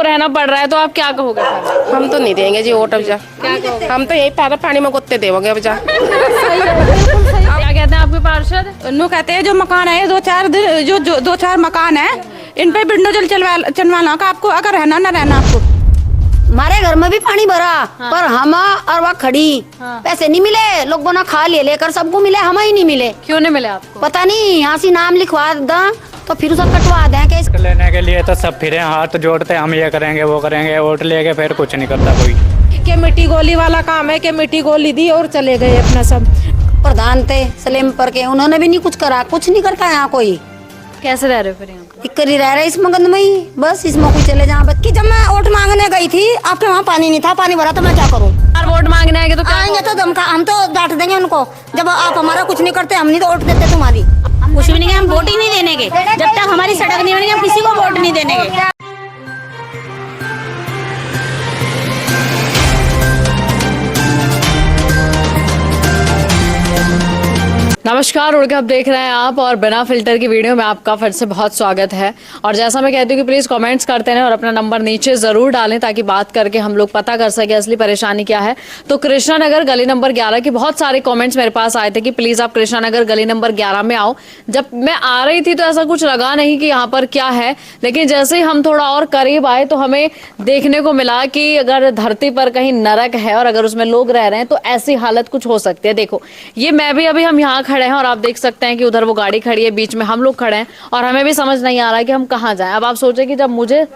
रहना पड़ रहा है, तो आप क्या कहोगे फिर? हम तो नहीं देंगे जी वोट अब जा। क्या कहोगे? हम तो यही तारा पानी में कुत्ते देंगे अब जा। क्या कहते हैं आपके पार्षद? उन्होंने कहते हैं जो मकान है दो चार मकान है, इन पे विंडो जल चलवाना का आपको, अगर रहना ना रहना आपको। हमारे घर में भी पानी भरा। हाँ। पर हम और वहाँ खड़ी। हाँ। पैसे नहीं मिले, लोगों ने खा लिए, लेकर सबको मिले, हमें ही नहीं मिले। क्यों नहीं मिले आपको? पता नहीं, यहाँ से नाम लिखवा दा तो फिर उसे कटवा दें के। वोट लेने के लिए तो सब फिरे हाथ जोड़ते, हम ये करेंगे वो करेंगे, वोट लेके फिर कुछ नहीं करता कोई। के मिट्टी गोली वाला काम है कि मिट्टी गोली दी और चले गए अपना सब। प्रधान थे सलेम पर के, उन्होंने भी नहीं कुछ करा, कुछ नहीं करता यहाँ कोई। कैसे रह रहे हो फिर यहाँ पे? इक्करी रह रहे इस मगन में ही, बस इसमें कोई चले जहाँ बच्ची। जब मैं वोट मांगने गई थी, आपके वहाँ पानी नहीं था, पानी भरा, तो मैं क्या करूँ? यार वोट मांगने आएंगे तो क्या आएंगे कहोगे? तो हम तो डांट देंगे उनको, जब आप हमारा कुछ नहीं करते, हम नहीं तो वोट देते तुम्हारी। कुछ भी नहीं, हम वोट ही नहीं देने के, जब तक हमारी सड़क नहीं बनेगी हम किसी को वोट नहीं देने के। नमस्कार, उड़ के आप देख रहे हैं आप, और बिना फिल्टर की वीडियो में आपका फिर से बहुत स्वागत है। और जैसा मैं कहती हूँ कि प्लीज़ कमेंट्स करते रहें और अपना नंबर नीचे ज़रूर डालें, ताकि बात करके हम लोग पता कर सके असली परेशानी क्या है। तो कृष्णा नगर गली नंबर 11 के बहुत सारे कमेंट्स मेरे पास आए थे कि प्लीज़ आप कृष्णा नगर गली नंबर 11 में आओ। जब मैं आ रही थी तो ऐसा कुछ लगा नहीं कि यहाँ पर क्या है, लेकिन जैसे ही हम थोड़ा और करीब आए तो हमें देखने को मिला कि अगर धरती पर कहीं नरक है और अगर उसमें लोग रह रहे हैं तो ऐसी हालत कुछ हो सकती है। देखो, ये मैं भी अभी हम यहाँ खड़े हैं और आप देख सकते हैं कि उधर वो गाड़ी खड़ी है, बीच में हम लोग खड़े हैं और हमें भी समझ नहीं आ रहा है कि हम कहाँ जाएं। अब आप सोचें कि जब मुझे,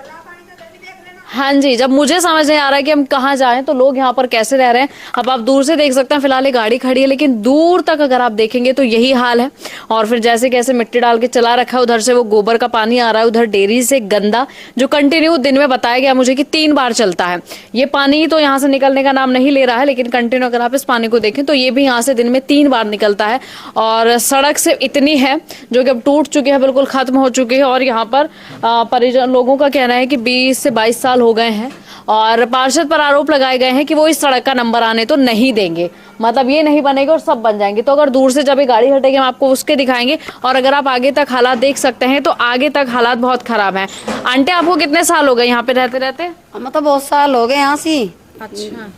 हाँ जी, जब मुझे समझ नहीं आ रहा है कि हम कहाँ जाएं तो लोग यहाँ पर कैसे रह रहे हैं। अब आप दूर से देख सकते हैं, फिलहाल ये गाड़ी खड़ी है, लेकिन दूर तक अगर आप देखेंगे तो यही हाल है। और फिर जैसे कैसे मिट्टी डाल के चला रखा है, उधर से वो गोबर का पानी आ रहा है, उधर डेयरी से गंदा, जो कंटिन्यू दिन में बताया गया मुझे कि 3 बार चलता है। ये पानी तो यहाँ से निकलने का नाम नहीं ले रहा है, लेकिन कंटिन्यू अगर आप इस पानी को देखें तो ये भी यहाँ से दिन में 3 बार निकलता है। और सड़क से इतनी है जो कि अब टूट चुकी है, बिल्कुल खत्म हो चुकी है। और यहाँ पर परिजन लोगों का कहना है कि 20 से 22 साल हो गए हैं और पार्षद पर आरोप लगाए गए हैं कि वो इस सड़क का नंबर आने तो नहीं देंगे, मतलब ये नहीं बनेगा और सब बन जाएंगे। तो अगर दूर से जब ये गाड़ी हटेगी हम आपको उसके दिखाएंगे। और अगर आप आगे तक हालात देख सकते हैं तो आगे तक हालात बहुत खराब हैं। आंटी, आपको कितने साल हो गए यहाँ पे रहते रहते? हमें तो बहुत साल हो गए यहाँ से। अच्छा,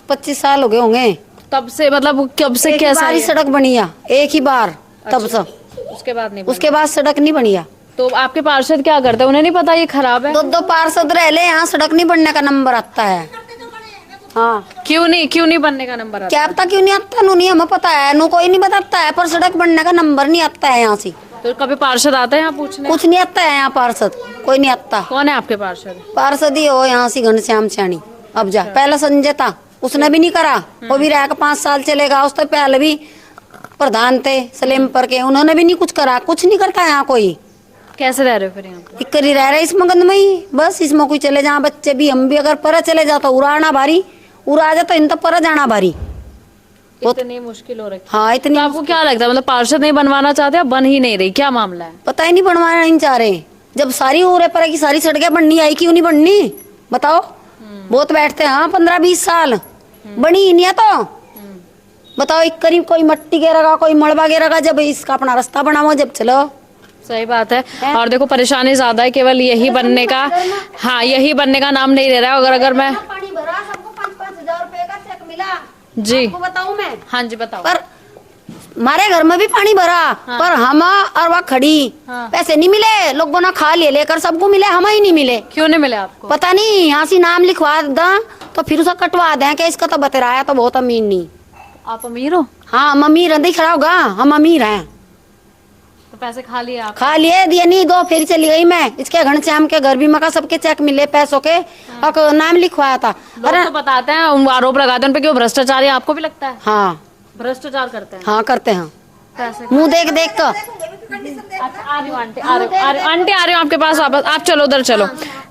25 साल हो गए होंगे। तब से, मतलब कब से? एक कैसा बार ही है? सड़क बनी है, एक ही बार, तब से। उसके बाद नहीं उसके बाद सड़क नहीं बनी है। बनी। तो आपके पार्षद क्या करते हैं? उन्हें नहीं पता ये खराब है? 2 पार्षद रह ले, यहाँ सड़क नहीं बनने का नंबर आता है। हाँ, क्यों नहीं बनने का नंबर आता? क्या पता क्यों नहीं आता? नु नहीं हमें पता है, नु कोई नहीं बताता है, पर सड़क बनने का नंबर नहीं आता है यहाँ से। तो कभी पार्षद आता है यहाँ पूछने? कुछ नहीं आता है यहाँ, पार्षद कोई नहीं आता। कौन है आपके पार्षद? पार्षद ही हो यहाँ से घनश्याम सैनी। अब जा, पहले संजय था, उसने भी नहीं करा, वो भी रह 5 साल चलेगा। उससे पहले भी प्रधान थे सलेम पर के, उन्होंने भी नहीं कुछ करा, कुछ नहीं करता यहाँ कोई। कैसे रह रहे हो फिर यहाँ पे? इक्करी रह रहे इस मगन में ही, बस इसमें कोई चले जहाँ बच्चे भी, हम भी अगर पर चले जाता उड़ाना भारी, उड़ा जाता इन तो पर जाना भारी। इतनी मुश्किल हो रही है। हाँ, इतनी। तो आपको क्या लगता है, मतलब पार्षद नहीं बनवाना चाहते या बन ही नहीं रही, क्या मामला है? पता ही नहीं, बनवाना नहीं चाह रहे। जब सारी उरे पर की सारी सड़कें बननी आई, क्यों नहीं बननी बताओ? बहुत बैठते हैं, हाँ 15-20 साल बनी ही नहीं है तो बताओ। इक्करी कोई मट्टी गिरेगा, कोई मलबा गिरेगा, जब इसका अपना रास्ता बनाओ, जब चलो। सही बात है। और देखो, परेशानी ज्यादा है, केवल यही बनने का, हाँ यही बनने का नाम नहीं ले रहा है। अगर मैं पानी भरा, सबको 5-5 हजार रुपए का चेक मिला जी, आपको बताऊं मैं? हाँ जी बताओ। पर हमारे घर में भी पानी भरा। हाँ। पर हम और वहाँ खड़ी। हाँ। पैसे नहीं मिले, लोगों ने खा लिए, लेकर सबको मिले, हमें ही नहीं मिले। क्यों नहीं मिले आपको? पता नहीं, यहाँ से नाम लिखवा दा तो फिर उसे कटवा दें कि इसका तो बतराया तो बहुत अमीर नहीं। आप अमीर हो? हाँ, हम अमीर हैं, खड़ा होगा, हम अमीर हैं। तो पैसे खा लिए आप? खा लिए, दिए नहीं, 2 फेरी चली गई मैं। इसके घनश्याम के घर भी मका सबके चेक मिले पैसों के। हाँ। और नाम लिखवाया था। अरे तो बताते हैं, आरोप लगाते हैं उन पे कि वो भ्रष्टाचारी, आपको भी लगता है? हाँ, भ्रष्टाचार करते हैं। हाँ करते हैं, पैसे मुँह देख देख कर। अच्छा, आ रही हूँ आंटी, आंटी आ रही हूँ आपके पास वापस। आप चलो उधर चलो।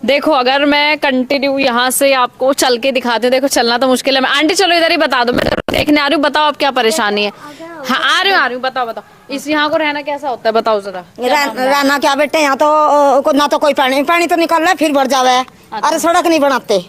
देखो, अगर मैं कंटिन्यू यहाँ से आपको चल के दिखाती हूँ, देखो चलना तो मुश्किल है। मैं आंटी चलो इधर ही बता दो, मैं देखने आ रही हूँ। बताओ आप क्या परेशानी है? हाँ आ रही हूँ, बताओ। इस यहाँ को रहना कैसा होता है, बताओ जरा। रहना क्या बेटे, यहाँ तो ना तो कोई पानी तो निकल रहा है, फिर भर जावे। अरे सड़क नहीं बनाते।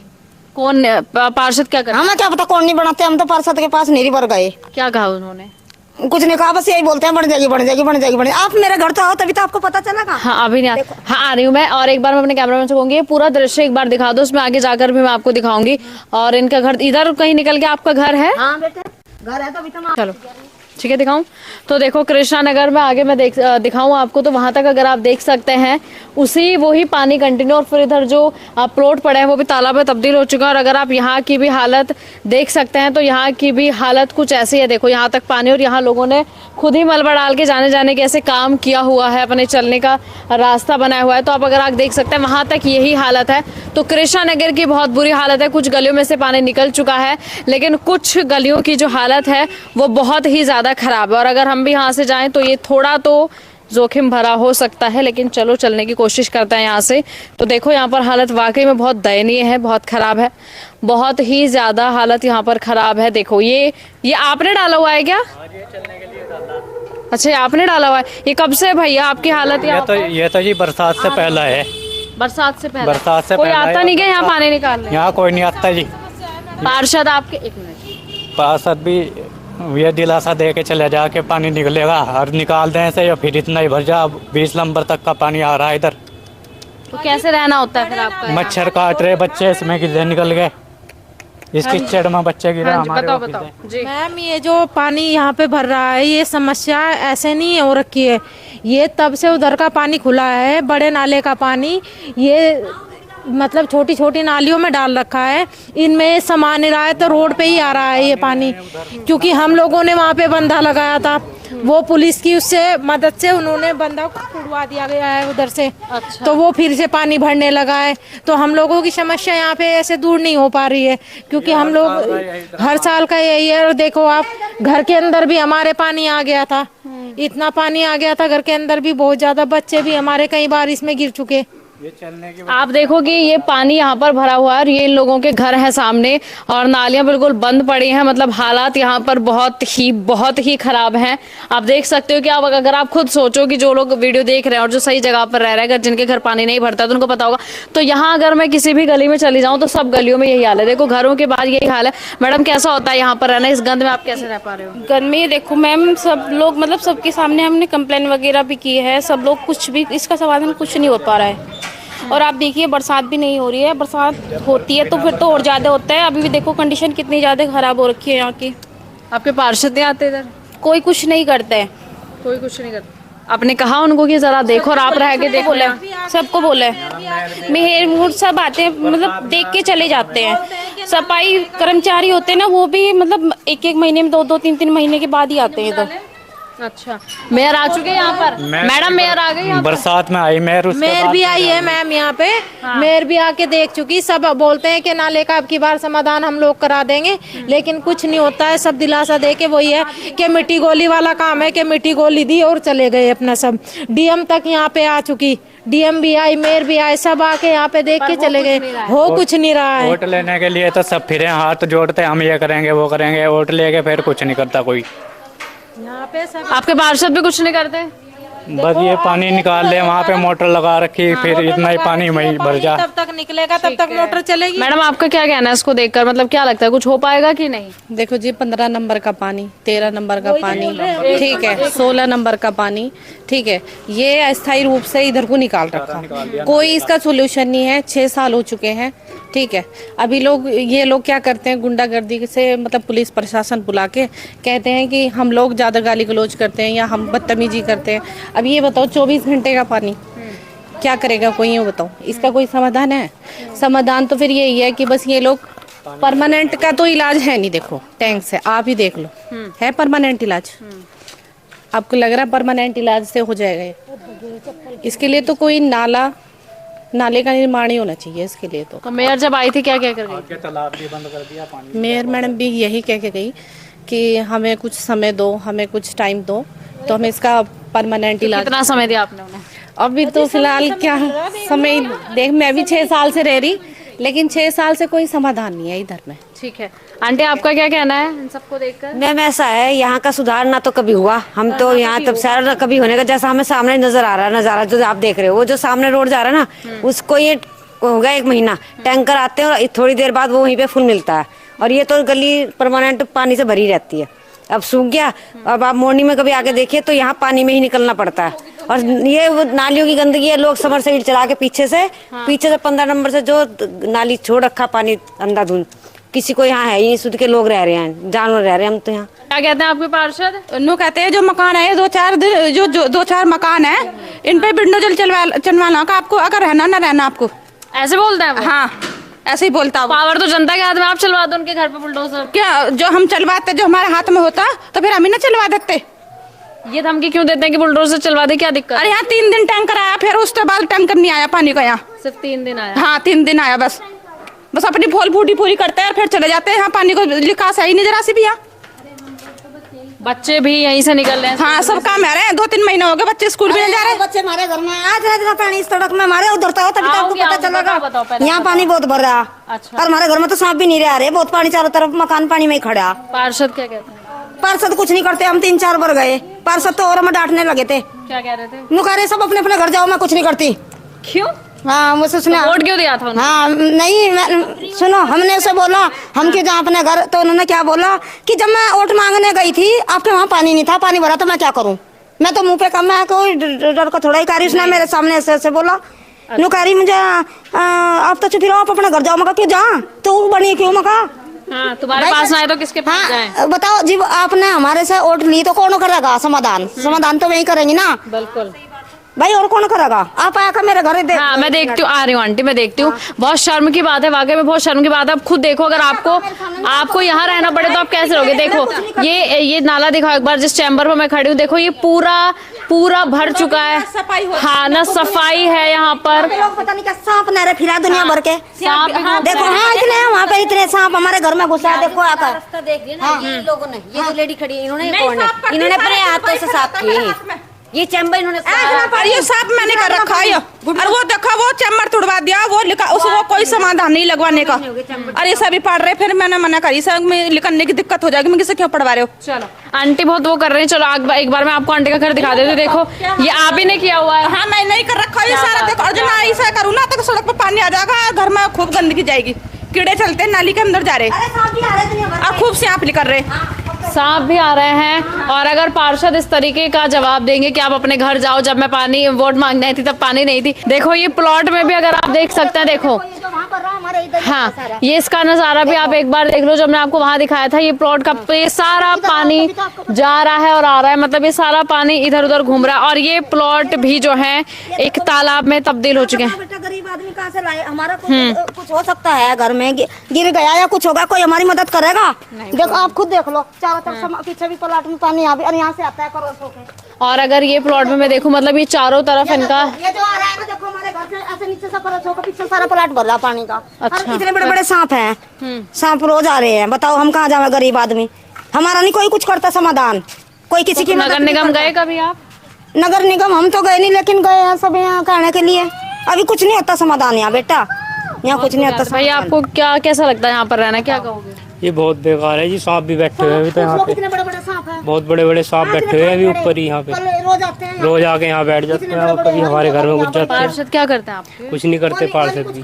कौन पार्षद क्या कर? हमें क्या पता कौन नहीं बनाते, हम तो पार्षद के पास नहीं भर गए। क्या कहा उन्होंने? कुछ नहीं कहा, बस यही बोलते हैं बन जाएगी बन जाएगी बन जाएगी बन जाएगी। आप मेरे घर तो आओ तभी तो आपको पता चलेगा। हाँ अभी नहीं हाँ आ रही हूँ मैं। और एक बार मैं अपने कैमरामैन से कहूंगी ये पूरा दृश्य एक बार दिखा दो, उसमें आगे जाकर भी मैं आपको दिखाऊंगी। और इनका घर इधर कहीं निकल के आपका घर है? हाँ बेटे घर है तो अभी तो चलो ठीक है दिखाऊं। तो देखो कृष्णा नगर में आगे मैं दिखाऊं आपको, तो वहां तक अगर आप देख सकते हैं उसी वही पानी कंटिन्यू, और फिर इधर जो प्लॉट पड़े हैं वो भी तालाब में तब्दील हो चुका है। और अगर आप यहाँ की भी हालत देख सकते हैं तो यहाँ की भी हालत कुछ ऐसी है। देखो यहाँ तक पानी, और यहाँ लोगों ने खुद ही मलबा डाल के जाने के ऐसे काम किया हुआ है, अपने चलने का रास्ता बनाया हुआ है। तो अगर आप देख सकते हैं वहां तक यही हालत है। तो कृष्णा नगर की बहुत बुरी हालत है। कुछ गलियों में से पानी निकल चुका है, लेकिन कुछ गलियों की जो हालत है वो बहुत ही ज्यादा खराब है। और अगर हम भी यहाँ से जाएं तो ये थोड़ा तो जोखिम भरा हो सकता है, लेकिन चलो चलने की कोशिश करते हैं यहाँ से। तो देखो यहाँ पर हालत वाकई में बहुत दयनीय है, बहुत खराब है, बहुत ही ज्यादा हालत यहाँ पर खराब है। देखो ये आपने डाला हुआ है क्या? अच्छा ये आपने डाला हुआ है। ये कब से भैया आपकी हालत ये तो जी बरसात से पहला है। बरसात से पहले बरसात से कोई पहले आता नहीं क्या यहाँ पानी निकालने? यहाँ कोई नहीं आता जी। पार्षद आपके एक मिनट पार्षद भी ये दिलासा दे के चले जा के पानी निकलेगा, और निकाल दें से या फिर इतना ही भर जा। 20 नंबर तक का पानी आ रहा है इधर। तो कैसे रहना होता है फिर आपका? मच्छर काट रहे बच्चे, इसमें किधर निकल गए, इस कीचड़ में बच्चे गिरे हमारे। बताओ जी। मैम ये जो पानी यहाँ पे भर रहा है ये समस्या ऐसे नहीं हो रखी है, ये तब से उधर का पानी खुला है, बड़े नाले का पानी ये मतलब छोटी छोटी नालियों में डाल रखा है, इनमें समा नहीं रहा है, तो रोड पे ही आ रहा है ये पानी। क्योंकि हम लोगों ने वहाँ पे बंधा लगाया था, वो पुलिस की उससे मदद से उन्होंने बंधा उड़वा दिया गया है उधर से। अच्छा। तो वो फिर से पानी भरने लगा है। तो हम लोगों की समस्या यहाँ पे ऐसे दूर नहीं हो पा रही है, क्योंकि हम लोग हर साल का यही है। और देखो आप घर के अंदर भी हमारे पानी आ गया था, इतना पानी आ गया था घर के अंदर भी, बहुत ज्यादा, बच्चे भी हमारे कई बार इसमें गिर चुके। आप देखो कि ये पानी यहाँ पर भरा हुआ है, और ये इन लोगों के घर है सामने, और नालियां बिल्कुल बंद पड़ी हैं। मतलब हालात यहाँ पर बहुत ही खराब हैं। आप देख सकते हो कि आप अगर आप खुद सोचो कि जो लोग वीडियो देख रहे हैं और जो सही जगह पर रह रहे हैं, अगर जिनके घर पानी नहीं भरता तो उनको पता होगा। तो यहाँ अगर मैं किसी भी गली में चली जाऊँ तो सब गलियों में यही हाल है। देखो घरों के बाद यही हाल है। मैडम कैसा होता है यहाँ पर रहना? इस गंद में आप कैसे रह पा रहे हो? घर में देखो मैम, सब लोग मतलब सबके सामने हमने कंप्लेन वगैरह भी की है, सब लोग कुछ भी इसका समाधान कुछ नहीं हो पा रहा है। और आप देखिए बरसात भी नहीं हो रही है, बरसात होती है तो फिर तो और ज़्यादा होता है। अभी भी देखो कंडीशन कितनी ज़्यादा खराब हो रखी है यहाँ की। आपके पार्षद नहीं आते इधर? कोई कुछ नहीं करता है। कोई कुछ नहीं करता। आपने कहा उनको कि जरा देखो, और आप रह के देखो? बोला है, सबको बोला है। मेहर मुहूर्त सब आते हैं, मतलब देख के चले जाते हैं। सफाई कर्मचारी होते हैं ना, वो भी मतलब एक महीने में 2 3 महीने के बाद ही आते हैं इधर। अच्छा मेयर आ चुके हैं यहाँ पर? मैडम मेयर आ गई? बरसात में आई मेयर, मेयर भी आई है मैम यहाँ पे। मेयर भी आके देख चुकी। सब बोलते हैं कि नाले का अब की बार समाधान हम लोग करा देंगे, लेकिन कुछ नहीं होता है। सब दिलासा दे के वही है कि मिट्टी गोली वाला काम है, कि मिट्टी गोली दी और चले गए अपना। सब डीएम तक यहाँ पे आ चुकी, डीएम भी आई, मेयर भी आए, सब आके यहाँ पे देख के चले गए। हो कुछ नहीं रहा है। वोट लेने के लिए तो सब फिरे हाथ जोड़ते, हम ये करेंगे वो करेंगे, वोट लेके फिर कुछ नहीं करता कोई। यहाँ पे सब आपके पार्षद भी कुछ नहीं करते? बस ये पानी निकाल ले, वहाँ पे मोटर लगा रखी, फिर इतना ही पानी वहीं भर जा। तब तक निकलेगा, तब तक मोटर चलेगी। मैडम आपका क्या कहना है इसको देखकर? मतलब क्या लगता है कुछ हो पाएगा कि नहीं? देखो जी 15 नंबर का पानी, 13 नंबर का पानी, ठीक है, 16 नंबर का पानी, ठीक है, ये अस्थायी रूप से इधर को निकाल रखा, कोई इसका सोल्यूशन नहीं है। 6 साल हो चुके हैं, ठीक है। अभी ये लोग क्या करते हैं, गुंडागर्दी से मतलब पुलिस प्रशासन बुला के कहते हैं कि हम लोग ज़्यादा गाली गलौज करते हैं या हम बदतमीजी करते हैं। अब ये बताओ 24 घंटे का पानी क्या करेगा कोई, ये बताओ, इसका कोई समाधान है? समाधान तो फिर यही है कि बस ये लोग परमानेंट का तो इलाज है नहीं। देखो टैंक से आप ही देख लो, है परमानेंट इलाज? आपको लग रहा है परमानेंट इलाज से हो जाएगा ये? इसके लिए तो कोई नाले का निर्माण ही होना चाहिए इसके लिए। तो मेयर जब आई थी क्या कह कर गई? तालाब भी बंद कर दिया पानी। मेयर मैडम भी यही कह के गई कि हमें कुछ समय दो, हमें कुछ टाइम दो, तो हमें इसका परमानेंट इलाज। कितना समय दिया आपने उन्हें? अभी तो फिलहाल क्या समय, देख मैं भी 6 साल से रह रही, लेकिन 6 साल से कोई समाधान नहीं है इधर में। ठीक है आंटी, आपका क्या कहना है इन सबको देखकर? मैम ऐसा है, यहाँ का सुधार ना तो कभी हुआ, हम तो यहाँ तब सारा ना कभी होने का। जैसा हमें सामने नजर आ रहा है, नजारा जो आप देख रहे हो, वो जो सामने रोड जा रहा है ना, उसको ये हो गया 1 महीना, टैंकर आते हैं और थोड़ी देर बाद वो वहीं पे फुल मिलता है, और ये तो गली परमानेंट पानी से भरी रहती है। अब सूख गया। अब आप मॉर्निंग में कभी आके देखिए तो यहाँ पानी में ही निकलना पड़ता है। और ये वो नालियों की गंदगी है, लोग समरसेबल चला के पीछे से 15 नंबर से जो नाली छोड़ रखा पानी अंधाधुंध, किसी को यहाँ है ही, शुद्ध के लोग रह रहे हैं, जानवर रह रहे हैं हम तो यहाँ। क्या कहते हैं आपके पार्षद? नो कहते हैं जो मकान है, दो चार मकान है, इन पे बुलडोजर चलवाना का आपको, अगर रहना ना रहना आपको। ऐसे बोलते हैं वो? हाँ ऐसे ही बोलता है वो। पावर तो जनता के हाथ में, आप चलवा दो उनके घर पे बुलडोजर। क्या जो हम चलवाते, जो हमारे हाथ में होता तो फिर हम ही ना चलवा देते। ये धमकी क्यों देते हैं कि बुलडोजर चलवा दे? क्या दिक्कत? अरे यहाँ 3 दिन टैंकर आया, फिर उसके बाद टैंकर नहीं आया पानी का यहाँ। सिर्फ 3 दिन आया? हाँ 3 दिन आया बस अपनी फोल फूटी पूरी करते हैं और फिर चले जाते हैं। यहाँ पानी को निकास है ही नहीं जरा सी भी यहाँ। बच्चे भी यहीं से निकल रहे हैं? हाँ सब काम आ रहे हैं, 2-3 महीने हो गए बच्चे स्कूल भी नहीं जा रहे। बच्चे हमारे घर में आज रहता पानी इस सड़क में, हमारे उधरता हो तभी तो आपको पता चलेगा। यहाँ पानी बहुत भर रहा। अच्छा। और हमारे घर में तो सांप भी नहीं रह रहे, बहुत पानी चारों तरफ, मकान पानी में ही खड़ा। पार्षद क्या कहते हैं? पार्षद कुछ नहीं करते, हम 3-4 बार गए, पार्षद तो और हमें डांटने लगे थे। क्या कह रहे थे? नुकारे सब अपने अपने घर जाओ, मैं कुछ नहीं करती। क्यों? हाँ मुझसे सुना, वोट क्यों दिया था उन्होंने? हाँ नहीं सुनो, हमने उसे बोला हम क्यों जाए अपने घर, तो उन्होंने क्या बोला कि जब मैं वोट मांगने गई थी आपके वहाँ पानी नहीं था, पानी भरा तो मैं क्या करूँ, मैं तो मुंह पे कम, मैं कोई डर का थोड़ा ही कारी। उसने मेरे सामने ऐसे बोला, नुकारी मुझे आप तो चुप रहो, आप अपने घर जाओ। मका क्यों जा, तो बनी क्यों मका? हाँ तुम्हारे पास आए तो किसके पास जाएं? हाँ बताओ जी, आपने हमारे से वोट ली तो कौन करेगा समाधान? समाधान तो वही करेंगे ना बिल्कुल भाई, और कौन करेगा? आप आकर मेरे घर देख। हाँ मैं देखती हूँ, आ रही हूँ आंटी, मैं देखती हूँ। बहुत शर्म की बात है, वाकई में बहुत शर्म की बात है। आप खुद देखो, अगर आपको यहाँ रहना पड़े तो आप कैसे रहोगे? देखो ये नाला दिखाओ एक बार, जिस चैम्बर पर मैं खड़ी हूँ, देखो ये पूरा भर चुका है। हाँ ना सफाई है यहाँ पर, लोग पता नहीं क्या सांप नहरे फिरा दुनिया भर के सांप देखो। हाँ इतने वहाँ पे इतने सांप हमारे घर में घुसा, देखो आकर। ये लोगों ने, ये जो लेडी खड़ी है, इन्होंने अपने हाथों से साफ किए ये चैम्बर, इन्होंने ये साफ मैंने कर रखा है। और वो देखो वो चैम्बर तुड़वा दिया, वो लिखा उसको कोई समाधान नहीं लगवाने का। और ये सभी पढ़ रहे, फिर मैंने मना करी, सर में लिखने की दिक्कत हो जाएगी, मैं किसे क्यों पढ़वा रहे हो? चलो आंटी बहुत वो कर रहे हैं, चलो एक बार मैं आपको आंटी का घर दिखा देती हूँ। देखो ये आप ही ने किया हुआ है। हाँ मैं नहीं कर रखा ये सारा, देखो। और जो ना ऐसा करूँ ना तो सड़क पर पानी आ जाएगा, घर में खूब गंदगी जाएगी, कीड़े चलते हैं नाली के अंदर जा रहे और खूब सांप निकल रहे, सांप भी आ रहे हैं। और अगर पार्षद इस तरीके का जवाब देंगे कि आप अपने घर जाओ, जब मैं पानी वोट मांगने आई थी तब पानी नहीं थी। देखो ये प्लॉट में भी अगर आप देख सकते हैं, देखो हाँ ये इसका नजारा भी आप एक बार देख लो, जब मैं आपको वहां दिखाया था। ये प्लॉट का ये सारा पानी जा रहा है और आ रहा है, मतलब ये सारा पानी इधर उधर घूम रहा है। और ये प्लॉट भी जो है एक तालाब में तब्दील हो चुके हैं। गरीब आदमी कहाँ से लाए? हमारा कुछ हो सकता है, घर में गिर गया या कुछ होगा, कोई हमारी मदद करेगा? देखो आप खुद देख लो, चारों तरफ पीछे भी प्लॉट में पानी और यहाँ से आता है करोड़ों के। और अगर ये प्लॉट में मैं देखूं, मतलब ये चारों तरफ इनका ये जो आ रहा है, देखो हमारे घर से ऐसे नीचे से करोड़ों का पीछे सारा प्लॉट भर रहा पानी का। अच्छा। इतने बड़े बड़े सांप हैं, सांप रोज आ रहे हैं। बताओ हम कहाँ जावे गरीब आदमी? हमारा नहीं कोई कुछ करता समाधान, कोई किसी की नगर निगम गए कभी आप? नगर निगम हम तो गए नहीं, लेकिन गए हैं सब यहाँ कहने के लिए। अभी कुछ नहीं होता समाधान यहाँ बेटा, यहाँ कुछ नहीं होता। भाई आपको क्या कैसा लगता है यहाँ पर रहना, क्या कहोगे? ये बहुत बेकार है जी, सांप भी बैठे हुए हैं अभी तो यहाँ पे, कितने बड़े बड़े सांप हैं, बहुत बड़े बड़े सांप बैठे हुए हैं अभी ऊपर ही यहाँ पे, रोज आते हैं, रोज आके यहाँ बैठ जाते हैं और कभी हमारे घर में घुस जाते हैं। पार्षद क्या करते हैं आपके? कुछ नहीं करते पार्षद भी,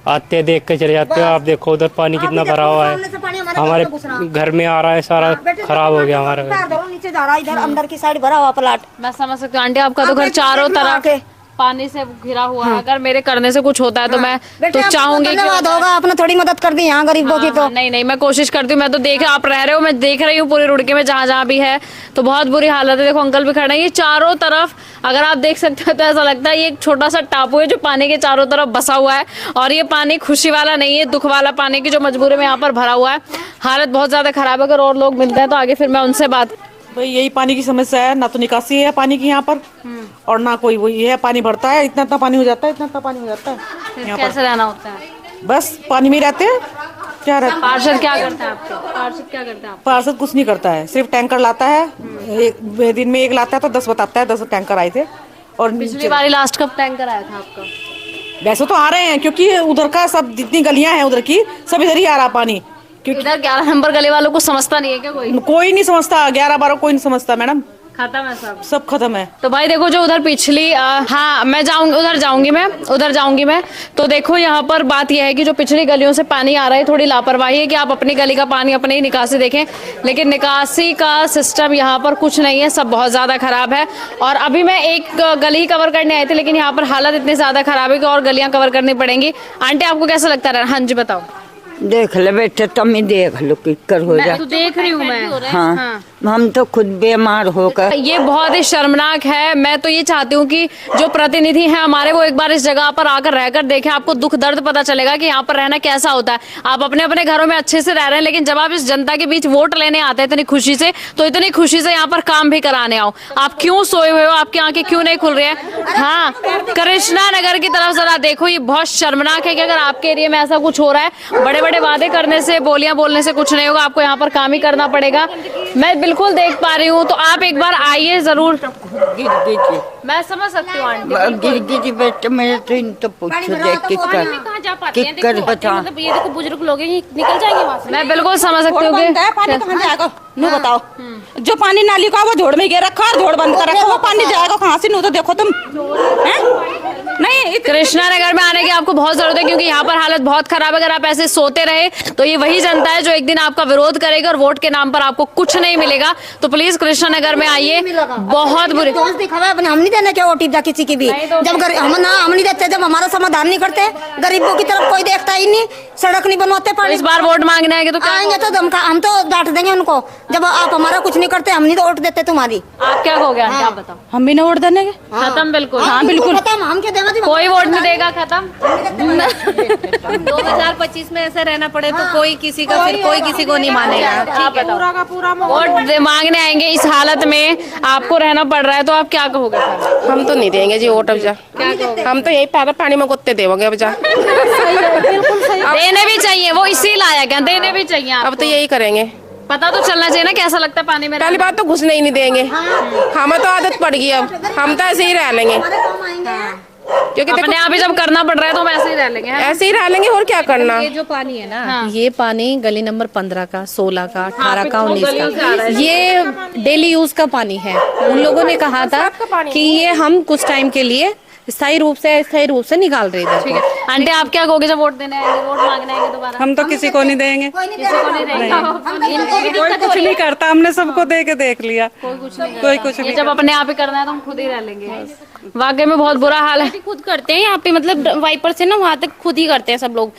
आते देख के चले जाते हैं। आप देखो उधर पानी कितना भरा हुआ है, हमारे घर में आ रहा है, सारा खराब हो गया हमारा घर। नीचे जा रहा है, इधर अंदर की साइड भरा हुआ प्लाट। मैं समझ सकती हूँ आंटी, आपका तो घर चारों तरफ पानी से घिरा हुआ है। अगर मेरे करने से कुछ होता है तो मैं तो चाहूंगी कि धन्यवाद होगा, आपने थोड़ी मदद कर दी यहाँ गरीबों की। तो नहीं मैं कोशिश करती हूँ, मैं तो देख आप रह रहे हो, मैं देख रही हूँ पूरे रुड़के में जहाँ जहाँ भी है, तो बहुत बुरी हालत है। देखो अंकल भी खड़े हैं, ये चारों तरफ अगर आप देख सकते हो तो ऐसा लगता है ये एक छोटा सा टापू है जो पानी के चारों तरफ बसा हुआ है। और ये पानी खुशी वाला नहीं है, दुख वाला पानी की जो मजबूरी में यहाँ पर भरा हुआ है। हालत बहुत ज्यादा खराब है। अगर और लोग मिलते हैं तो आगे फिर मैं उनसे बात। भाई यही पानी की समस्या है, ना तो निकासी है पानी की यहाँ पर और ना कोई वो ये है, पानी भरता है, इतना पानी हो जाता है, इतना पानी हो जाता है। यहाँ कैसे रहना होता है? बस पानी में रहते हैं, क्या रहता है। पार्षद क्या करता है आपके? पार्षद क्या करता है? पार्षद कुछ नहीं करता है, सिर्फ टैंकर लाता है, एक दिन में 1 लाता है तो 10 बताता है 10 टैंकर आए थे। और पिछली बारी लास्ट कब टैंकर आया था आपका? वैसे तो आ रहे हैं, क्योंकि उधर का सब जितनी गलियां हैं उधर की सब इधर ही आ रहा पानी। इधर 11 नंबर गली वालों को समझता नहीं है क्या कोई? कोई नहीं समझता, 11-12 कोई नहीं समझता मैडम, खत्म है सब। सब खत्म है। तो भाई देखो जो उधर पिछली हाँ मैं जाऊंगी, उधर जाऊंगी मैं। तो देखो यहाँ पर बात यह है कि जो पिछली गलियों से पानी आ रहा है, थोड़ी लापरवाही है कि आप अपनी गली का पानी अपने ही निकासी देखें, लेकिन निकासी का सिस्टम यहाँ पर कुछ नहीं है, सब बहुत ज्यादा खराब है। और अभी मैं एक गली कवर करने आई थी, लेकिन यहाँ पर हालत इतनी ज्यादा खराब है कि और गलियां कवर करनी पड़ेंगी। आंटी आपको कैसा लगता है? हाँ जी बताओ। देख ले बेटे, तुम ही देख लो कि कर हो मैं जाए। तो देख रही हूँ मैं। हाँ, हम तो खुद बीमार होकर। ये बहुत ही शर्मनाक है। मैं तो ये चाहती हूँ कि जो प्रतिनिधि हैं हमारे, वो एक बार इस जगह पर आकर रहकर देखें, आपको दुख दर्द पता चलेगा कि यहाँ पर रहना कैसा होता है। आप अपने अपने घरों में अच्छे से रह रहे हैं, लेकिन जब आप इस जनता के बीच वोट लेने आते हैं इतनी खुशी से, तो इतनी खुशी से यहाँ पर काम भी कराने आओ। आप क्यों सोए हुए हो? आपकी आंखें क्यों नहीं खुल रही है? हाँ, कृष्णा नगर की तरफ जरा देखो, ये बहुत शर्मनाक है कि अगर आपके एरिया में ऐसा कुछ हो रहा है। बड़े बड़े वादे करने से, बोलियां बोलने से कुछ नहीं होगा, आपको यहाँ पर काम ही करना पड़ेगा। मैं बिल्कुल देख पा रही हूँ, तो आप एक बार आइए जरूर। मैं समझ सकती हूँ आंटी। गिर बेटे, मेरे तो इन तो पूछो देख किकर बता। मतलब ये देखो बुजुर्ग लोग हैं, ये निकल जाएंगे वहाँ से। मैं बिल्कुल समझ सकती हूँ कि पानी कहाँ जाएगा? नो बताओ। जो पानी नाली का वो झोड़ में गिर रखा है, झोड़ बंद कर रखा, वो पानी जाएगा कहाँ से? नो तो देखो तुम। नहीं, कृष्णा नगर में आने की आपको बहुत जरूरत है, क्योंकि यहाँ पर हालत बहुत खराब है। अगर आप ऐसे सोते रहे तो ये वही जनता है जो एक दिन आपका विरोध करेगी और वोट के नाम पर आपको कुछ नहीं मिलेगा। तो प्लीज कृष्णा नगर में आइए। बहुत बुरी दिखावा अपने, हम नहीं देना क्या वोट किसी की भी। जब हम नहीं देते, जब हमारा समाधान नहीं करते, गरीबों की तरफ कोई देखता ही नहीं, सड़क नहीं बनवाते। तो इस बार वोट मांगने आएंगे तो क्या आएंगे तो हम तो डांट देंगे उनको। जब आप हमारा कुछ नहीं करते, हम नहीं तो वोट देते तुम्हारी। आप क्या कहोगे? आप बताओ। हम भी ना वोट देने खत्म बिल्कुल। हाँ बिल्कुल खत्म। हम क्या देगा? कोई वोट नहीं देगा, खत्म। 2025 में ऐसे रहना पड़े तो कोई किसी का, फिर कोई किसी को नहीं मानेगा। आप बताओ। वोट मांगने आएंगे, इस हालत में आपको रहना पड़ रहा है, तो आप क्या कहोगे? हम तो नहीं देंगे जी वोट। अब जा हम तो यही पैदल पानी में कुत्ते देवोगे। अब जा देने भी चाहिए, वो इसी लायक है, देने भी चाहिए। अब तो यही करेंगे। पता तो चलना चाहिए ना कैसा लगता है पानी में। पहली बात तो घुसने ही नहीं देंगे। हमें तो आदत पड़ गई, अब हम तो ऐसे ही रह लेंगे, क्योंकि अपने आप ही जब करना पड़ रहा है तो हम ऐसे ही रह लेंगे। ऐसे ही रह लेंगे, और क्या करना। ये जो पानी है ना, ये पानी गली नंबर 15 का, 16 का, 18 का, 19 का, ये डेली यूज का पानी है। उन लोगों ने कहा था कि ये हम कुछ टाइम के लिए स्थायी रूप से निकाल रहे थे। ठीक है आंटी, आप क्या कहोगे जब वोट देने आएंगे, वोट मांगने आएंगे दोबारा? हम तो किसी को नहीं देंगे, किसी को नहीं देंगे। कोई कुछ नहीं करता। हमने सबको दे के देख लिया, कोई कुछ नहीं। जब अपने आप ही करना है तो हम खुद ही रह लेंगे। वाकई में बहुत बुरा हाल है। खुद करते हैं यहाँ पे, मतलब वाइपर से ना वहाँ तक खुद ही करते हैं सब लोग।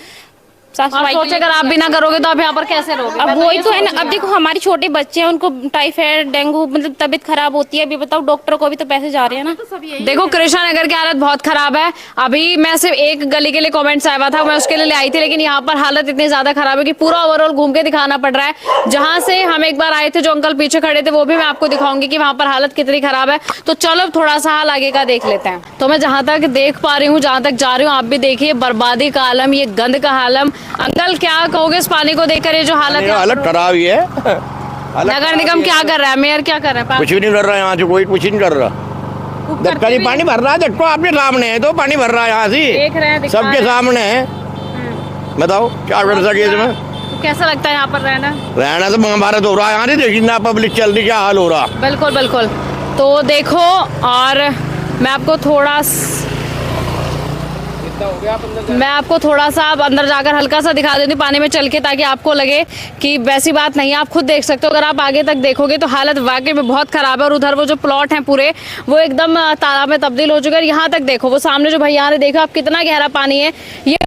सोचे अगर आप भी ना करोगे तो आप यहाँ पर कैसे रहोगे? अब वही तो है ना। अब देखो हमारे छोटे बच्चे हैं, उनको टाइफाइड, डेंगू, मतलब तबीयत खराब होती है। अभी बताओ, डॉक्टर को भी तो पैसे जा रहे हैं ना। देखो कृष्णा नगर की हालत बहुत खराब है। अभी मैं सिर्फ एक गली के लिए कमेंट्स आया था, मैं उसके लिए आई थी, लेकिन यहाँ पर हालत इतनी ज्यादा खराब है कि पूरा ओवरऑल घूम के दिखाना पड़ रहा है। जहाँ से हम एक बार आए थे, जो अंकल पीछे खड़े थे, वो भी मैं आपको दिखाऊंगी कि वहाँ पर हालत कितनी खराब है। तो चलो थोड़ा सा हाल आगे का देख लेते हैं। तो मैं जहाँ तक देख पा रही हूँ, जहाँ तक जा रही हूँ, आप भी देखिए, बर्बादी का आलम, ये गंद का आलम। अंकल क्या कहोगे इस पानी को देखकर? ये जो हालत है, हालत खराब ही है। नगर निगम क्या कर रहा है? मेयर क्या कर रहा है? कुछ भी नहीं कर रहा है यहाँ से, कोई कुछ नहीं कर रहा। धक्का जी पानी भर रहा है, देखो आपके सामने है, तो पानी भर रहा है यहाँ से, सबके सामने है। बताओ क्या कर सके इसमें? तो कैसा लगता है यहाँ पर रहना? रहना तो महाभारत हो रहा है यहाँ से। देखिए ना पब्लिक चल रही, क्या हाल हो रहा। बिल्कुल बिल्कुल। तो देखो, और मैं आपको थोड़ा सा अब अंदर जाकर हल्का सा दिखा देती हूँ पानी में चल के, ताकि आपको लगे कि वैसी बात नहीं है। आप खुद देख सकते हो, अगर आप आगे तक देखोगे तो हालत वाकई में बहुत खराब है। और उधर वो जो प्लॉट हैं पूरे, वो एकदम तालाब में तब्दील हो चुके हैं। यहाँ तक देखो, वो सामने जो भैया ने देखा, आप कितना गहरा पानी है। ये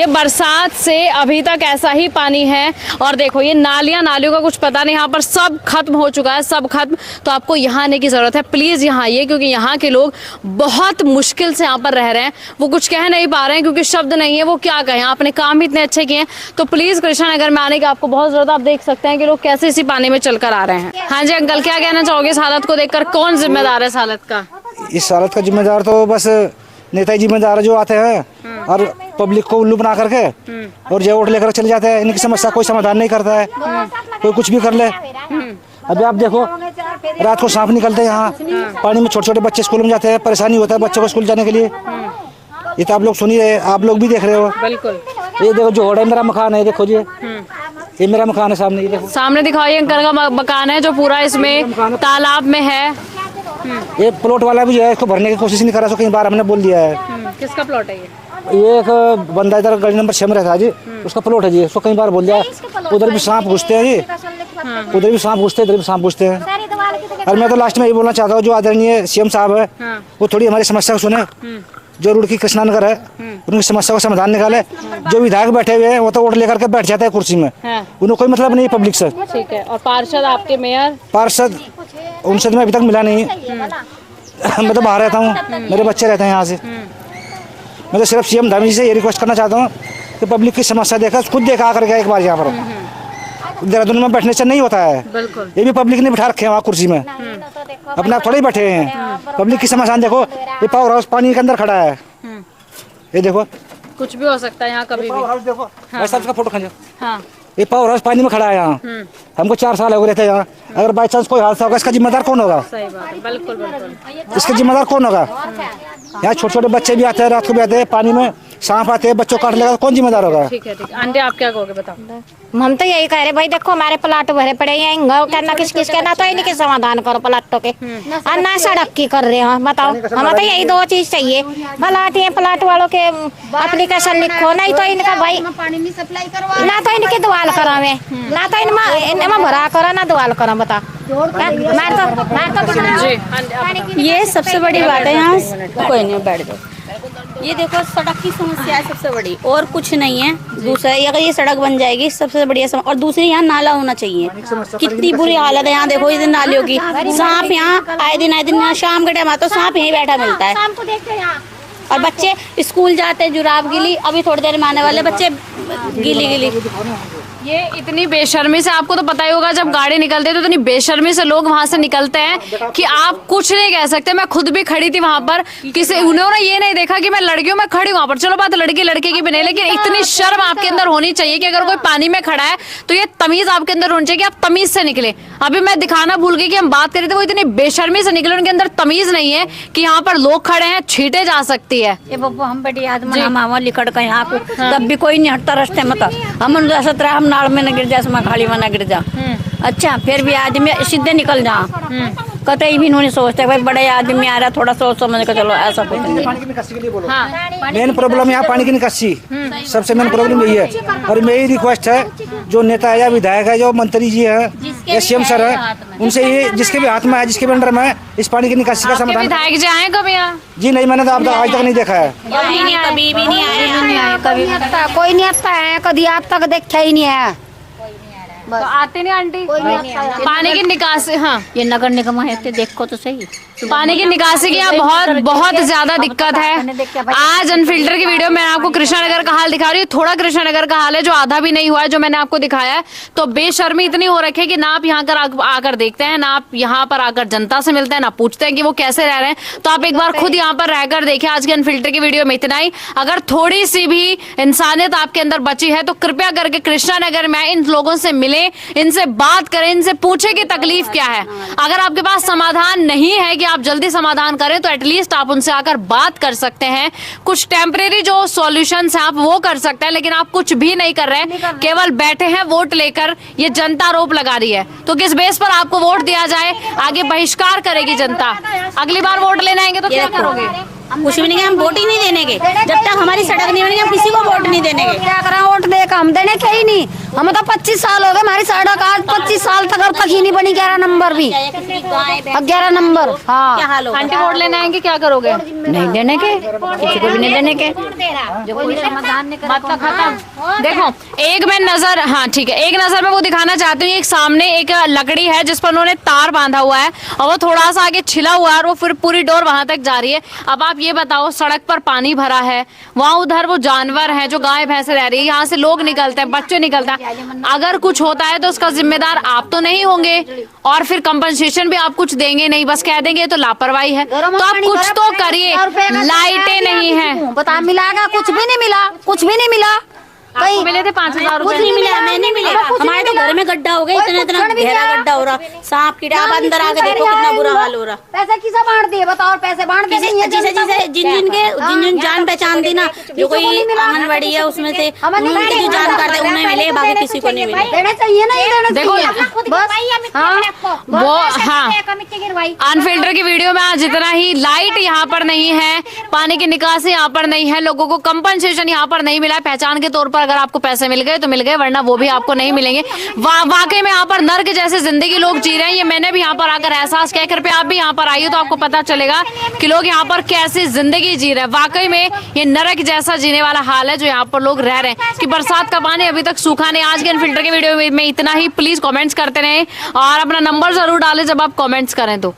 बरसात से अभी तक ऐसा ही पानी है। और देखो ये नालियों का कुछ पता नहीं, यहाँ पर सब खत्म हो चुका है, सब खत्म। तो आपको यहाँ आने की जरूरत है, प्लीज यहाँ आइए, क्योंकि यहाँ के लोग बहुत मुश्किल से यहाँ पर रह रहे हैं। वो कुछ कह नहीं पा रहे हैं क्योंकि शब्द नहीं है, वो क्या कहें। आपने काम भी इतने अच्छे किए हैं, तो प्लीज कृष्णा नगर में आने की आपको बहुत जरूरत है। आप देख सकते हैं कि लोग कैसे इसी पानी में चलकर आ रहे हैं। हाँ जी अंकल, क्या कहना चाहोगे इस हालत को देखकर? कौन जिम्मेदार है इस हालत का? इस हालत का जिम्मेदार तो बस नेता ही जिम्मेदार जो आते हैं और पब्लिक को उल्लू बना करके और जो वोट लेकर चले जाते हैं। इनकी समस्या कोई समाधान नहीं करता है, कोई कुछ भी कर ले। अभी आप देखो, रात को सांप निकलते हैं यहाँ पानी में, छोटे छोटे बच्चे स्कूल में जाते हैं, परेशानी होता है बच्चों को स्कूल जाने के लिए। ये तो आप लोग सुनिए, आप लोग भी देख रहे हो। बिल्कुल। ये देखो जो होड़ा मेरा मकान है, देखो जी, ये मेरा मकान है सामने, ये देखो सामने दिखाओ, ये अंकल का मकान है जो पूरा इसमें तालाब में है। ये प्लॉट वाला भी जो है इसको भरने की कोशिश नहीं कर रहा, कई बार हमने बोल दिया है। किसका प्लॉट है ये एक बंदा इधर गली नंबर 6 में रहता है जी, उसका प्लॉट है जी, उसको कई बार बोल दिया। उधर भी सांप घुसते हैं जी, उधर भी सांप घुसते हैं, इधर भी सांप घुसते हैं। और मैं तो लास्ट में यही बोलना चाहता हूँ, जो आदरणीय सीएम साहब है वो थोड़ी हमारी समस्या को सुने। जो रुड़की कृष्णानगर है उनकी समस्या को समाधान निकाले। जो विधायक बैठे हुए हैं वो तो वोट लेकर के बैठ जाते हैं कुर्सी में, उन्हें कोई मतलब नहीं पब्लिक से। ठीक है। और पार्षद आपके मेयर? पार्षद उनसे तो मैं अभी तक मिला नहीं। मैं तो बाहर रहता हूँ, मेरे बच्चे रहते हैं यहाँ से। मैं तो सिर्फ सीएम धामी जी से ये रिक्वेस्ट करना चाहता हूँ कि पब्लिक की समस्या देखा, खुद देखा आकर के एक बार यहाँ पर। देहरादून में बैठने से नहीं होता है, ये भी पब्लिक ने बिठा रखे हैं वहाँ कुर्सी में, अपने आप थोड़े ही बैठे हैं। पब्लिक की समस्या देखो, ये पावर हाउस पानी के अंदर खड़ा है, ये देखो कुछ भी हो सकता है यहाँ कभी भी। देखो भाई साहब का फोटो खींचो। हाँ। ये पावर हाउस पानी में खड़ा है यहाँ, हमको 4 साल हो गए थे यहाँ। अगर बाई चांस कोई हादसा होगा इसका जिम्मेदार कौन होगा? सही बात है, बिल्कुल बिल्कुल। इसका जिम्मेदार कौन होगा? यहाँ छोटे छोटे बच्चे भी आते हैं, रात को भी आते हैं, पानी में सांप आते हैं, बच्चों काट लेगा, कौन जिम्मेदार होगा? ठीक है ठीक है। आंटी आप क्या कहोगे बताओ? हम तो यही कह रहे भाई, देखो हमारे प्लाट भरे पड़े हैं, करना किस किस के, ना तो इनके समाधान करो प्लाटों के, और ना सड़क की कर रहे हो। बताओ, हमें तो यही 2 चीज चाहिए। प्लाट ये प्लाट वालों के एप्लीकेशन लिखो, नहीं तो इनका भाई ना तो इनके दवाल करावे, ना तो इनमें भरा करो, ना दवाल करो। बता ये सबसे बड़ी बात है यहाँ। कोई नहीं, बैठ जाओ। ये देखो सड़क की समस्या है सबसे बड़ी, और कुछ नहीं है। दूसरा अगर ये सड़क बन जाएगी सबसे बढ़िया और दूसरी यहाँ नाला होना चाहिए। कितनी बुरी हालत है यहाँ, देखो इधर नालियों की। सांप यहाँ आए दिन शाम के टाइम आता तो सांप यहीं बैठा मिलता है। और बच्चे स्कूल जाते हैं जुराब गिली, अभी थोड़ी देर में आने वाले बच्चे गिली गिली। ये इतनी बेशर्मी से, आपको तो पता ही होगा जब गाड़ी निकलती है तो इतनी बेशर्मी से लोग वहां से निकलते हैं कि आप कुछ नहीं कह सकते। मैं खुद भी खड़ी थी वहां पर, किसी उन्होंने ये नहीं देखा कि मैं लड़की हूँ, मैं खड़ी वहां पर। चलो बात लड़की लड़के की भी नहीं, लेकिन इतनी शर्म आपके अंदर होनी चाहिए कि अगर कोई पानी में खड़ा है तो ये तमीज आपके अंदर होनी चाहिए कि आप तमीज से निकले। अभी मैं दिखाना भूल गई कि हम बात कर रहे थे, वो इतनी बेशर्मी से निकले, उनके अंदर तमीज नहीं है कि यहाँ पर लोग खड़े हैं, छीटे जा सकती है। ये बब्बू हम बड़ी आदमी मामा लिखड़ का यहाँ को तब भी कोई नहीं हटता रास्ते में। हम सत्रह हम नाड़ में न गिर जा, खाली में न गिर जा। अच्छा फिर भी आदमी सीधे निकल जा, कतई भी नहीं सोचते भाई बड़े आदमी आ रहा, थोड़ा सोच समझ कर चलो, ऐसा कुछ नहीं। पानी की निकासी के लिए बोलो। मेन प्रॉब्लम यहाँ पानी की निकासी, सबसे मेन प्रॉब्लम यही है। और मेरी रिक्वेस्ट है, जो नेता है या विधायक है, जो मंत्री जी है या सीएम सर है, उनसे ये जिसके भी हाथ में है, जिसके भी अंडर में है, इस पानी की निकासी का समाधान। विधायक जी आए कभी यहाँ? जी नहीं, मैंने तो अब तक आज तक नहीं देखा है। कभी भी नहीं आया, कभी कोई नहीं आता है, कभी आज तक देखा ही नहीं है। तो आते नहीं आंटी पानी की निकासी? हाँ, ये नगर निगम है, देखो तो सही। पानी की निकासी की यहाँ बहुत ज्यादा दिक्कत है। आज अनफिल्टर की वीडियो में आपको कृष्णानगर का हाल दिखा रही हूँ। थोड़ा कृष्णानगर का हाल है जो आधा भी नहीं हुआ है, जो मैंने आपको दिखाया है। तो बेशर्मी इतनी हो रखी है कि ना आप यहाँ आकर देखते हैं, ना आप यहाँ पर आकर जनता से मिलते हैं, ना पूछते हैं कि वो कैसे रह रहे हैं। तो आप एक बार खुद यहाँ पर रहकर देखिए। आज के अनफिल्टर की वीडियो में इतना ही। अगर थोड़ी सी भी इंसानियत आपके अंदर बची है तो कृपया करके कृष्णानगर में इन लोगों से मिले, इनसे बात करें, इनसे पूछे कि तकलीफ क्या है। अगर आपके पास समाधान नहीं है कि आप जल्दी समाधान करें तो एटलीस्ट आप उनसे आकर बात कर सकते हैं। कुछ टेम्परेरी जो सॉल्यूशंस हैं आप वो कर सकते हैं, लेकिन आप कुछ भी नहीं कर रहे हैं, केवल बैठे हैं वोट लेकर। ये जनता आरोप लगा रही है, तो किस बेस पर आपको वोट दिया जाए? आगे बहिष्कार करेगी जनता। अगली बार वोट लेने आएंगे तो क्या करोगे? कुछ भी नहीं, हम वोट ही नहीं देने के। जब तक हमारी सड़क नहीं बनेगी हम किसी को वोट नहीं देने के। क्या करें, वोट देकर हम देने के ही नहीं। हमें तो 25 साल हो गए, हमारी सड़क आज 25 साल तक ही नहीं बनी। 11 नंबर भी, 11 नंबर। हाँ, आंटी वोट लेने आएंगे, क्या करोगे? नहीं देने के, किसी को भी नहीं देने के। मतलब खत्म। देखो एक मैं नजर, हाँ ठीक है, एक नजर में वो दिखाना चाहती हूँ। एक सामने एक लकड़ी है जिस पर उन्होंने तार बांधा हुआ है और वो थोड़ा सा आगे छिला हुआ है और वो फिर पूरी डोर वहां तक जा रही है। अब आप ये बताओ, सड़क पर पानी भरा है, वहाँ उधर वो जानवर हैं जो गाय भैंसे रह रही है, यहाँ से लोग निकलते हैं, बच्चे निकलते हैं। अगर कुछ होता है तो उसका जिम्मेदार आप तो नहीं होंगे, और फिर कंपनसेशन भी आप कुछ देंगे नहीं, बस कह देंगे तो लापरवाही है। तो आप कुछ तो करिए। लाइटें नहीं है, बता मिलागा, कुछ भी नहीं मिला, कुछ भी नहीं मिला। आपको मिले थे 5,000 कुछ नहीं मिला, हमें नहीं मिले। हमारे तो घर में गड्ढा हो गया, इतना इतना गहरा गड्ढा हो रहा, सांप कीड़ा। आप अंदर आके देखो कितना बुरा हाल हो रहा। पैसे किसे बांट दिए बताओ? पैसे बांट दिए जिन जान पहचान दी ना, जो कोई आंगनबाड़ी है उसमें से उनके जो जानकार थे उन्हें मिले, बाकी किसी को नहीं मिले। देने चाहिए ना, ये देने देखो वो हाँ गिरवाई। अनफिल्टर की वीडियो में आज जितना ही लाइट यहाँ पर नहीं है, पानी की निकासी यहाँ पर नहीं है, लोगों को कंपनसेशन यहाँ पर नहीं मिला है। पहचान के तौर पर अगर आपको पैसे मिल गए तो मिल गए, वरना वो भी आपको नहीं मिलेंगे। वाकई में यहाँ पर नर्क जैसे जिंदगी लोग जी रहे हैं। ये मैंने भी यहाँ पर आकर एहसास किया। कृपया आप भी यहाँ पर आइए तो आपको पता चलेगा कि लोग यहाँ पर कैसी जिंदगी जी रहे हैं। वाकई में ये नरक जैसा जीने वाला हाल है जो यहाँ पर लोग रह रहे हैं कि बरसात का पानी अभी तक सूखा नहीं। आज के अनफिल्टर की वीडियो में इतना ही। प्लीज कमेंट्स करते रहें और अपना नंबर जरूर डालें जब आप कमेंट्स करें तो।